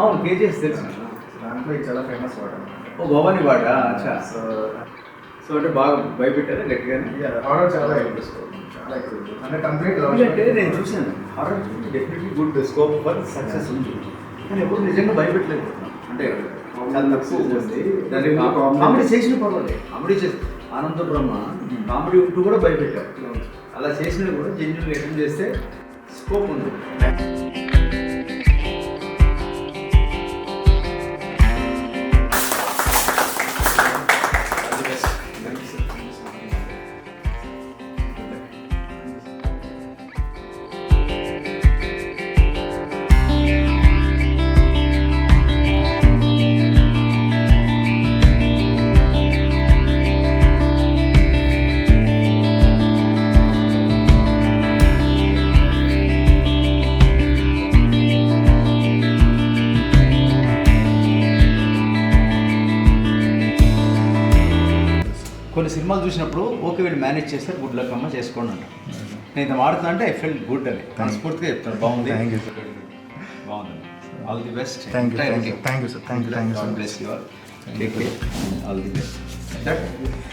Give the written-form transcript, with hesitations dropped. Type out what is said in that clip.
అవును కేజీఎస్ తెలుసు. దాంట్లో ఇది చాలా ఫేమస్ వాటర్. ఓ భవానీ వాడ అచ్చా. సో అంటే బాగా భయపెట్టారా గట్టిగానే? హారర్ చాలా ఎక్కువ, చాలా ఎక్కువ. అంటే కంప్లీట్ అంటే నేను చూశాను horror definitely good scope for success ఉంది, కానీ ఎప్పుడు నిజంగా భయపెట్టలేదు. అంటే చాలా తక్కువ ఉంది. దాన్ని కామెడీ చేసిన పర్వాలేదు, కామెడీ చేసి ఆనంద బ్రహ్మ కామెడీ ఉంటూ కూడా భయపెట్టారు. అలా చేసినా కూడా జెన్యున్ అటెండ్ చేస్తే స్కోప్ ఉంది. కొన్ని సినిమాలు చూసినప్పుడు ఓకే వీళ్ళు మేనేజ్ చేస్తారు, గుడ్ లక్ అమ్మ చేసుకోండి అంట. నేను ఇంత వాడుతున్నా అంటే ఐ ఫెల్ గుడ్ అని మనస్ఫూర్తిగా చెప్తాను. బాగుంది, బాగుంది. All the best. Thank you sir. Thank you sir. God bless you all. Take care. All the best.